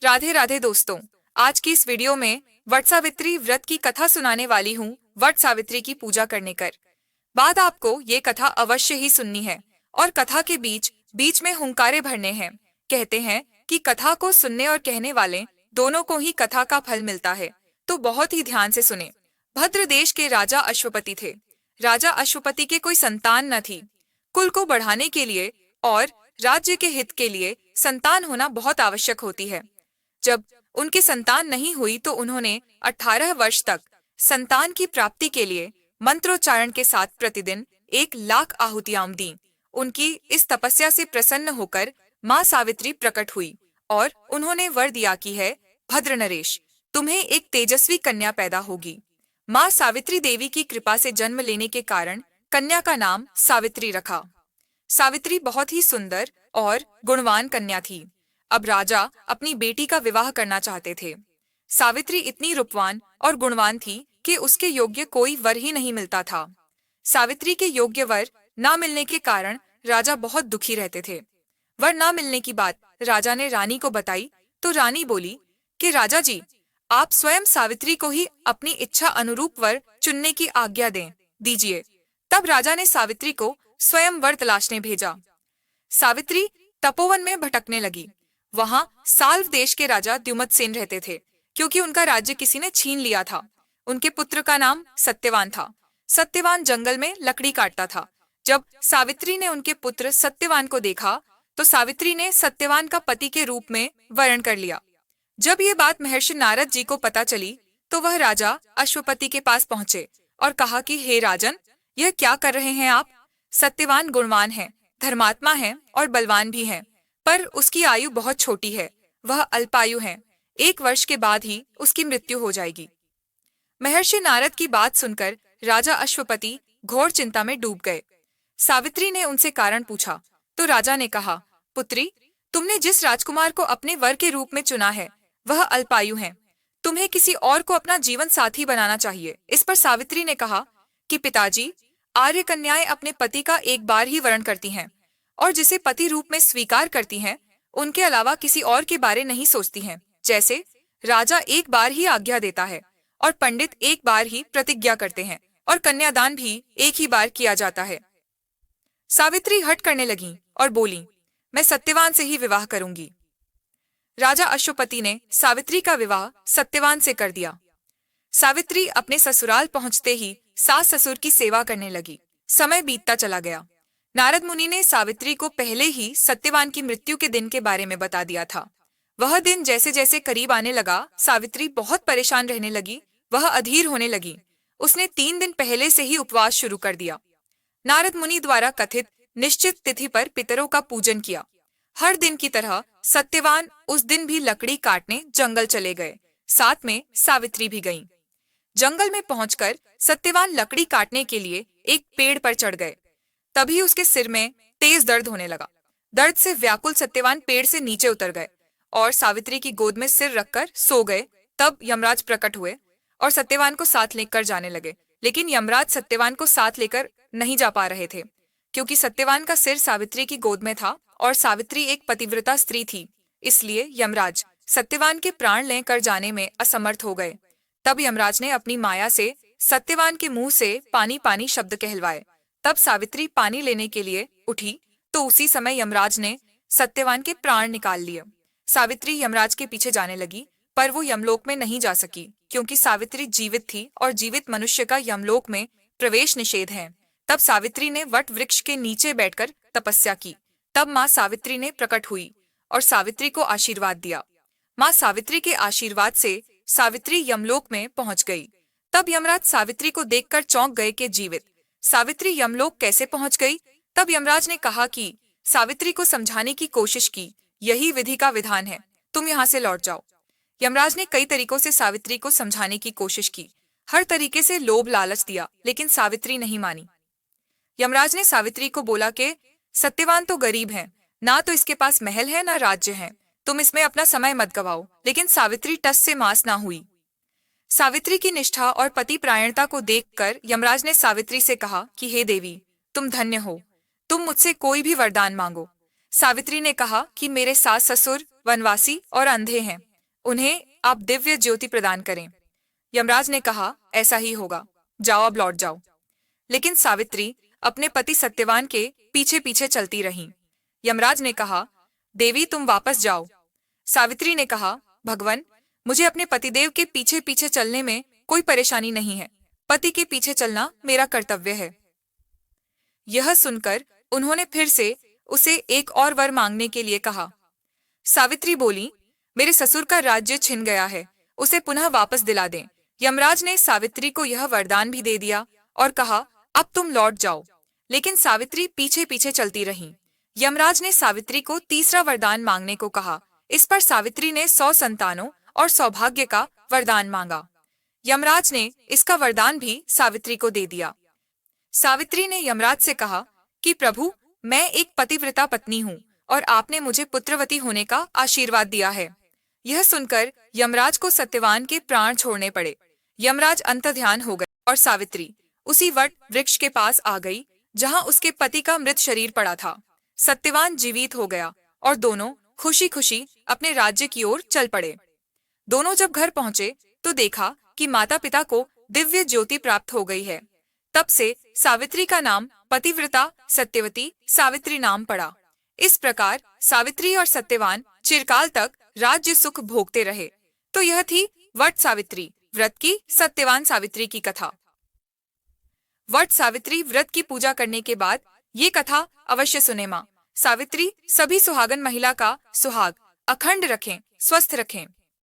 राधे राधे दोस्तों, आज की इस वीडियो में वट सावित्री व्रत की कथा सुनाने वाली हूँ। वट सावित्री की पूजा करने कर बाद आपको ये कथा अवश्य ही सुननी है और कथा के बीच बीच में हुंकारे भरने हैं। कहते हैं कि कथा को सुनने और कहने वाले दोनों को ही कथा का फल मिलता है, तो बहुत ही ध्यान से सुने। भद्र देश के राजा अश्वपति थे। राजा अश्वपति के कोई संतान न थी। कुल को बढ़ाने के लिए और राज्य के हित के लिए संतान होना बहुत आवश्यक होती है। जब उनकी संतान नहीं हुई तो उन्होंने 18 वर्ष तक संतान की प्राप्ति के लिए मंत्रोच्चारण के साथ प्रतिदिन 1,00,000 आहुतियां दी। उनकी इस तपस्या से प्रसन्न होकर माँ सावित्री प्रकट हुई और उन्होंने वर दिया कि है भद्र नरेश, तुम्हें एक तेजस्वी कन्या पैदा होगी। माँ सावित्री देवी की कृपा से जन्म लेने के कारण कन्या का नाम सावित्री रखा। सावित्री बहुत ही सुंदर और गुणवान कन्या थी। अब राजा अपनी बेटी का विवाह करना चाहते थे। सावित्री इतनी रूपवान और गुणवान थी कि उसके योग्य कोई वर ही नहीं मिलता था। सावित्री के योग्य वर न मिलने के कारण राजा बहुत दुखी रहते थे। वर न मिलने की बात राजा ने रानी को बताई तो रानी बोली कि राजा जी, आप स्वयं सावित्री को ही अपनी इच्छा अनुरूप वर चुनने की आज्ञा दीजिए। तब राजा ने सावित्री को स्वयं वर तलाशने भेजा। सावित्री तपोवन में भटकने लगी। वहां साल्व देश के राजा द्युमत्सेन रहते थे, क्योंकि उनका राज्य किसी ने छीन लिया था। उनके पुत्र का नाम सत्यवान था। सत्यवान जंगल में लकड़ी काटता था। जब सावित्री ने उनके पुत्र सत्यवान को देखा तो सावित्री ने सत्यवान का पति के रूप में वर्ण कर लिया। जब ये बात महर्षि नारद जी को पता चली तो वह राजा अश्वपति के पास पहुंचे और कहा कि हे राजन, यह क्या कर रहे हैं आप? सत्यवान गुणवान है, धर्मात्मा है और बलवान भी है, पर उसकी आयु बहुत छोटी है। वह अल्पायु है। 1 वर्ष के बाद ही उसकी मृत्यु हो जाएगी। महर्षि नारद की बात सुनकर राजा अश्वपति घोर चिंता में डूब गए। सावित्री ने उनसे कारण पूछा तो राजा ने कहा, पुत्री, तुमने जिस राजकुमार को अपने वर के रूप में चुना है वह अल्पायु है। तुम्हें किसी और को अपना जीवन साथी बनाना चाहिए। इस पर सावित्री ने कहा कि पिताजी, आर्य कन्याएं अपने पति का एक बार ही वर्ण करती हैं और जिसे पति रूप में स्वीकार करती हैं, उनके अलावा किसी और के बारे नहीं सोचती हैं। जैसे राजा एक बार ही आज्ञा देता है और पंडित एक बार ही प्रतिज्ञा करते हैं और कन्यादान भी एक ही बार किया जाता है। सावित्री हट करने लगी और बोली, मैं सत्यवान से ही विवाह करूंगी। राजा अश्वपति ने सावित्री का विवाह सत्यवान से कर दिया। सावित्री अपने ससुराल पहुंचते ही सास ससुर की सेवा करने लगी। समय बीतता चला गया। नारद मुनि ने सावित्री को पहले ही सत्यवान की मृत्यु के दिन के बारे में बता दिया था। वह दिन जैसे जैसे करीब आने लगा, सावित्री बहुत परेशान रहने लगी। वह अधीर होने लगी। उसने 3 दिन पहले से ही उपवास शुरू कर दिया। नारद मुनि द्वारा कथित निश्चित तिथि पर पितरों का पूजन किया। हर दिन की तरह सत्यवान उस दिन भी लकड़ी काटने जंगल चले गए। साथ में सावित्री भी गईं। जंगल में पहुंचकर सत्यवान लकड़ी काटने के लिए एक पेड़ पर चढ़ गए। तभी उसके सिर में तेज दर्द होने लगा। दर्द से व्याकुल सत्यवान पेड़ से नीचे उतर गए और सावित्री की गोद में सिर रखकर सो गए। तब यमराज प्रकट हुए और सत्यवान को साथ लेकर जाने लगे, लेकिन यमराज सत्यवान को साथ लेकर नहीं जा पा रहे थे, क्योंकि सत्यवान का सिर सावित्री की गोद में था और सावित्री एक पतिव्रता स्त्री थी। इसलिए यमराज सत्यवान के प्राण लेकर जाने में असमर्थ हो गए। तब यमराज ने अपनी माया से सत्यवान के मुंह से पानी पानी शब्द कहलवाए। तब सावित्री पानी लेने के लिए उठी तो उसी समय यमराज ने सत्यवान के प्राण निकाल लिए। सावित्री यमराज के पीछे जाने लगी, पर वो यमलोक में नहीं जा सकी, क्योंकि सावित्री जीवित थी और जीवित मनुष्य का यमलोक में प्रवेश निषेध है। तब सावित्री ने वट वृक्ष के नीचे बैठकर तपस्या की। तब माँ सावित्री ने प्रकट हुई और सावित्री को आशीर्वाद दिया। माँ सावित्री के आशीर्वाद से सावित्री यमलोक में पहुंच गई। तब यमराज सावित्री को देखकर चौंक गए कि जीवित सावित्री यमलोक कैसे पहुंच गई। तब यमराज ने कहा कि सावित्री को समझाने की कोशिश की, यही विधि का विधान है, तुम यहाँ से लौट जाओ। यमराज ने कई तरीकों से सावित्री को समझाने की कोशिश की। हर तरीके से लोभ लालच दिया, लेकिन सावित्री नहीं मानी। यमराज ने सावित्री को बोला कि सत्यवान तो गरीब है, ना तो इसके पास महल है ना राज्य है, तुम इसमें अपना समय मत गवाओ। लेकिन सावित्री टस से मास ना हुई। सावित्री की निष्ठा और पति प्रायणता को देखकर यमराज ने सावित्री से कहा कि हे देवी, तुम धन्य हो, तुम मुझसे कोई भी वरदान मांगो। सावित्री ने कहा कि मेरे सास ससुर वनवासी और अंधे हैं, उन्हें आप दिव्य ज्योति प्रदान करें। यमराज ने कहा, ऐसा ही होगा, जाओ अब लौट जाओ। लेकिन सावित्री अपने पति सत्यवान के पीछे पीछे चलती रहीं। यमराज ने कहा, देवी तुम वापस जाओ। सावित्री ने कहा, भगवान, मुझे अपने पतिदेव के पीछे पीछे चलने में कोई परेशानी नहीं है। पति के पीछे चलना मेरा कर्तव्य है। यह सुनकर उन्होंने फिर से उसे एक और वर मांगने के लिए कहा। सावित्री बोली, मेरे ससुर का राज्य छिन गया है, उसे पुनः वापस दिला दें। यमराज ने सावित्री को यह वरदान भी दे दिया और कहा, अब तुम लौट जाओ। लेकिन सावित्री पीछे पीछे चलती रही। यमराज ने सावित्री को तीसरा वरदान मांगने को कहा। इस पर सावित्री ने 100 संतानों और सौभाग्य का वरदान मांगा। यमराज ने इसका वरदान भी सावित्री को दे दिया। सावित्री ने यमराज से कहा कि प्रभु, मैं एक पतिव्रता पत्नी हूँ और आपने मुझे पुत्रवती होने का आशीर्वाद दिया है। यह सुनकर यमराज को सत्यवान के प्राण छोड़ने पड़े। यमराज अंतर्ध्यान हो गए और सावित्री उसी वट वृक्ष के पास आ गई जहाँ उसके पति का मृत शरीर पड़ा था। सत्यवान जीवित हो गया और दोनों खुशी खुशी अपने राज्य की ओर चल पड़े। दोनों जब घर पहुंचे तो देखा कि माता पिता को दिव्य ज्योति प्राप्त हो गई है। तब से सावित्री का नाम पतिव्रता सत्यवती सावित्री नाम पड़ा। इस प्रकार सावित्री और सत्यवान चिरकाल तक राज्य सुख भोगते रहे। तो यह थी वट सावित्री व्रत की सत्यवान सावित्री की कथा। वट सावित्री व्रत की पूजा करने के बाद ये कथा अवश्य सुने माँ। सावित्री सभी सुहागन महिला का सुहाग अखंड रखें, स्वस्थ रखें।